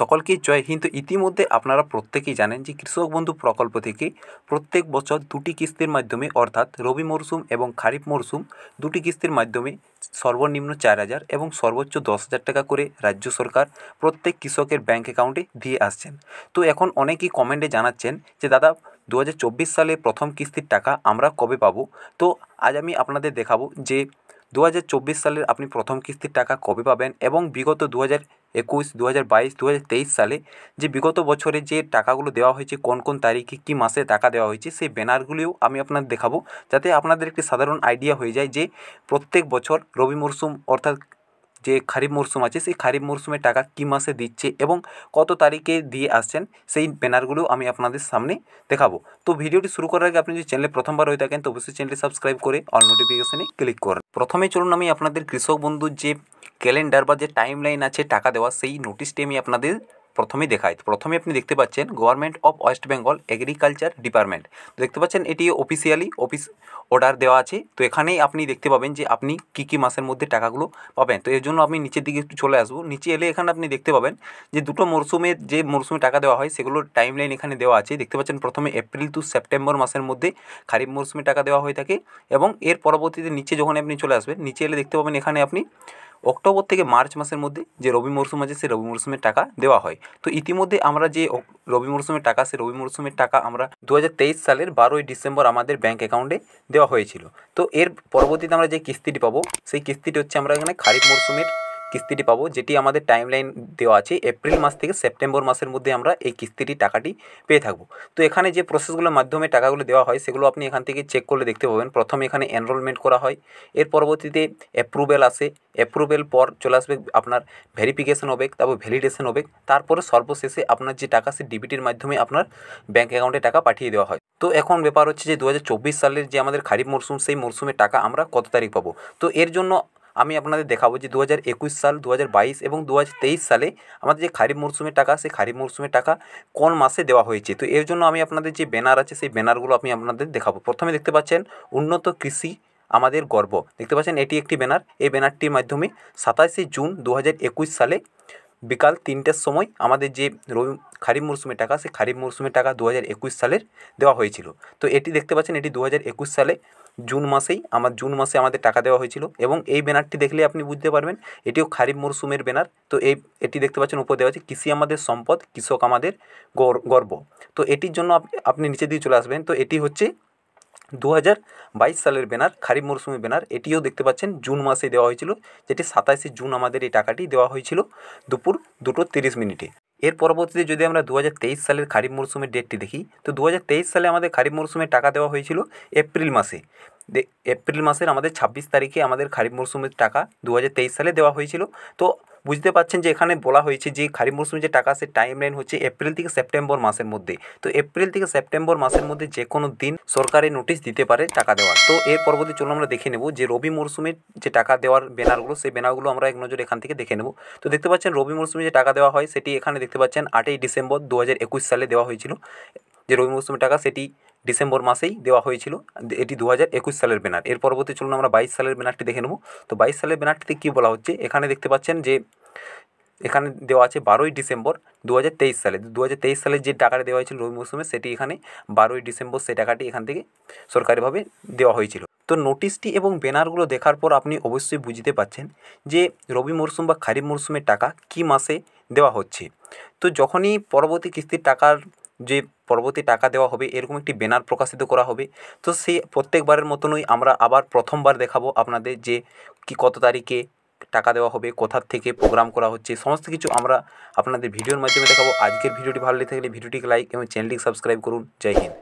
সকলকে জয় হিন্দ। ইতিমধ্যে আপনারা প্রত্যেকেই জানেন যে কৃষক বন্ধু প্রকল্প থেকে প্রত্যেক বছর দুটি কিস্তির মাধ্যমে অর্থাৎ রবি মরশুম এবং খারিফ মরশুম দুটি কিস্তির মাধ্যমে সর্বনিম্ন 4,000 এবং সর্বোচ্চ 10,000 টাকা করে রাজ্য সরকার প্রত্যেক কৃষকের ব্যাঙ্ক অ্যাকাউন্টে দিয়ে আসছেন। তো এখন অনেকেই কমেন্টে জানাচ্ছেন যে দাদা 2024 সালে প্রথম কিস্তির টাকা আমরা কবে পাবো। তো আজ আমি আপনাদের দেখাবো যে 2024 সালের আপনি প্রথম কিস্তির টাকা কবে পাবেন এবং বিগত 2021, 2022, 2023 সালে যে বিগত বছরে যে টাকাগুলো দেওয়া হয়েছে, কোন কোন তারিখে কী মাসে টাকা দেওয়া হয়েছে সেই ব্যানারগুলিও আমি আপনাদের দেখাবো, যাতে আপনাদের একটি সাধারণ আইডিয়া হয়ে যায় যে প্রত্যেক বছর রবি মরশুম অর্থাৎ যে খারিফ মরশুম আছে সেই খারিফ মরশুমের টাকা কী মাসে দিচ্ছে এবং কত তারিখে দিয়ে আসছেন সেই ব্যানারগুলো আমি আপনাদের সামনে দেখাবো। তো ভিডিওটি শুরু করার আগে আপনি যদি চ্যানেলে প্রথমবার হয়ে থাকেন তো অবশ্যই চ্যানেলটি সাবস্ক্রাইব করে অল নোটিফিকেশানে ক্লিক করুন। প্রথমে চলুন আমি আপনাদের কৃষক বন্ধুর যে ক্যালেন্ডার বা যে টাইম লাইন আছে টাকা দেওয়া সেই নোটিশটি আমি আপনাদের প্রথমেই দেখাই। প্রথমে আপনি দেখতে পাচ্ছেন government of West Bengal agriculture department. দেখতে পাচ্ছেন এটি অফিসিয়ালি অর্ডার দেওয়া আছে। তো এখানেই আপনি দেখতে পাবেন যে আপনি কী মাসের মধ্যে টাকাগুলো পাবেন। তো এর জন্য আপনি নিচের দিকে একটু চলে আসবো। নিচে এলে এখানে আপনি দেখতে পাবেন যে দুটো মরশুমের যে মরশুমে টাকা দেওয়া হয় সেগুলোর টাইম লাইন এখানে দেওয়া আছে। দেখতে পাচ্ছেন প্রথমে এপ্রিল টু সেপ্টেম্বর মাসের মধ্যে খারিফ মরশুমে টাকা দেওয়া হয়ে থাকে এবং এর পরবর্তীতে নিচে যখন আপনি চলে আসবেন নিচে এলে দেখতে পাবেন এখানে আপনি অক্টোবর থেকে মার্চ মাসের মধ্যে যে রবি মরশুম আছে সেই রবি মরশুমের টাকা দেওয়া হয়। তো ইতিমধ্যে আমরা যে রবি মরশুমের টাকা সেই রবি মরশুমের টাকা আমরা 2023 সালের 12ই ডিসেম্বর আমাদের ব্যাঙ্ক অ্যাকাউন্টে দেওয়া হয়েছিল। তো এর পরবর্তীতে আমরা যে কিস্তিটি পাবো সেই কিস্তিটি হচ্ছে আমরা এখানে খারিফ মরশুমের কিস্তিটি পাবো, যেটি আমাদের টাইম লাইন দেওয়া আছে এপ্রিল মাস থেকে সেপ্টেম্বর মাসের মধ্যে আমরা এই কিস্তিটি টাকাটি পেয়ে থাকবো। তো এখানে যে প্রসেসগুলোর মাধ্যমে টাকাগুলো দেওয়া হয় সেগুলো আপনি এখান থেকে চেক করলে দেখতে পাবেন। প্রথমে এখানে এনরোলমেন্ট করা হয়, এর পরবর্তীতে অ্যাপ্রুভেল আসে, অ্যাপ্রুভেল পর চলে আসবে আপনার ভেরিফিকেশন হবে, তারপর ভ্যালিডেশন হবে, তারপরে সর্বশেষে আপনার যে টাকা সে ডিবিটির মাধ্যমে আপনার ব্যাঙ্ক অ্যাকাউন্টে টাকা পাঠিয়ে দেওয়া হয়। তো এখন ব্যাপার হচ্ছে যে 2024 সালের যে আমাদের খারিফ মরশুম সেই মরশুমের টাকা আমরা কত তারিখ পাবো। তো এর জন্য আমি আপনাদের দেখাবো যে 2021 সাল, 2022 এবং 2023 সালে আমাদের যে খারিফ মরশুমের টাকা সেই খারিফ মরশুমের টাকা কোন মাসে দেওয়া হয়েছে। তো এর জন্য আমি আপনাদের যে ব্যানার আছে সেই ব্যানারগুলো আমি আপনাদের দেখাবো। প্রথমে দেখতে পাচ্ছেন উন্নত কৃষি আমাদের গর্ব। দেখতে পাচ্ছেন এটি একটি ব্যানার। এই ব্যানারটির মাধ্যমে 27শে জুন 2021 সালে বিকাল 3টের সময় আমাদের যে খারিফ মরশুমের টাকা সেই খারিফ মরশুমের টাকা 2021 সালের দেওয়া হয়েছিল। তো এটি দেখতে পাচ্ছেন এটি 2021 সালে জুন মাসে আমাদের টাকা দেওয়া হয়েছিল এবং এই ব্যানারটি দেখলে আপনি বুঝতে পারবেন এটিও খারিফ মরশুমের ব্যানার। তো এটি দেখতে পাচ্ছেন উপর দেওয়া আছে কৃষি আমাদের সম্পদ, কৃষক আমাদের গর্ব। তো এটির জন্য আপনি নিচের দিকে চলে আসবেন। তো এটি হচ্ছে 2022 সালের ব্যানার, খারিফ মরশুমের ব্যানার। এটিও দেখতে পাচ্ছেন জুন মাসে দেওয়া হয়েছিল, যেটি 27শে জুন আমাদের এই টাকাটি দেওয়া হয়েছিল দুপুর 2:30 এর পরবর্তীতে যদি আমরা 2023 সালের খারিফ মরশুমের ডেটটি দেখি তো 2023 সালে আমাদের খারিফ মরশুমের টাকা দেওয়া হয়েছিল এপ্রিল মাসে। এপ্রিল মাসের আমাদের 26 তারিখে আমাদের খারিফ মরশুমের টাকা 2023 সালে দেওয়া হয়েছিল। তো বুঝতে পারছেন যে এখানে বলা হয়েছে যে খারিফ মরশুমের যে টাকা সে টাইম লাইন হচ্ছে এপ্রিল থেকে সেপ্টেম্বর মাসের মধ্যে। তো এপ্রিল থেকে সেপ্টেম্বর মাসের মধ্যে যে কোনো দিন সরকারি নোটিশ দিতে পারে টাকা দেওয়ার। তো এর পরবর্তী চলুন আমরা দেখে নেব যে রবি মরশুমের যে টাকা দেওয়ার ব্যানারগুলো সেই ব্যানারগুলো আমরা এক নজর এখান থেকে দেখে নেব। তো দেখতে পাচ্ছেন রবি মরশুমে যে টাকা দেওয়া হয় সেটি এখানে দেখতে পাচ্ছেন 8ই ডিসেম্বর 2021 সালে দেওয়া হয়েছিল। যে রবি মরশুমের টাকা সেটি ডিসেম্বর মাসেই দেওয়া হয়েছিল। এটি 2021 সালের ব্যানার। এর পরবর্তী চলুন আমরা 22 সালের ব্যানারটি দেখে নেব। তো 22 সালের ব্যানারটিতে কী বলা হচ্ছে এখানে দেখতে পাচ্ছেন যে এখানে দেওয়া আছে 12ই ডিসেম্বর 2023 সালে। 2023 সালের যে টাকাটা দেওয়া হয়েছিল রবি মরশুমে সেটি এখানে 12ই ডিসেম্বর সেই টাকাটি এখান থেকে সরকারিভাবে দেওয়া হয়েছিল। তো নোটিশটি এবং ব্যানারগুলো দেখার পর আপনি অবশ্যই বুঝতে পারছেন যে রবি মরশুম বা খারিফ মরশুমের টাকা কী মাসে দেওয়া হচ্ছে। তো যখনই পরবর্তী কিস্তির টাকার যে পরবর্তী টাকা দেওয়া হবে এরকম একটি ব্যানার প্রকাশিত করা হবে। তো সেই প্রত্যেকবারের মতনই আমরা আবার প্রথমবার দেখাবো আপনাদের যে কত তারিখে টাকা দেওয়া হবে, কোথার থেকে প্রোগ্রাম করা হচ্ছে, সমস্ত কিছু আমরা আপনাদের ভিডিওর মাধ্যমে দেখাবো। আজকের ভিডিওটি ভালো লেগে থাকলে ভিডিওটিকে লাইক এবং চ্যানেলটিকে সাবস্ক্রাইব করুন। জয় হিন্দ।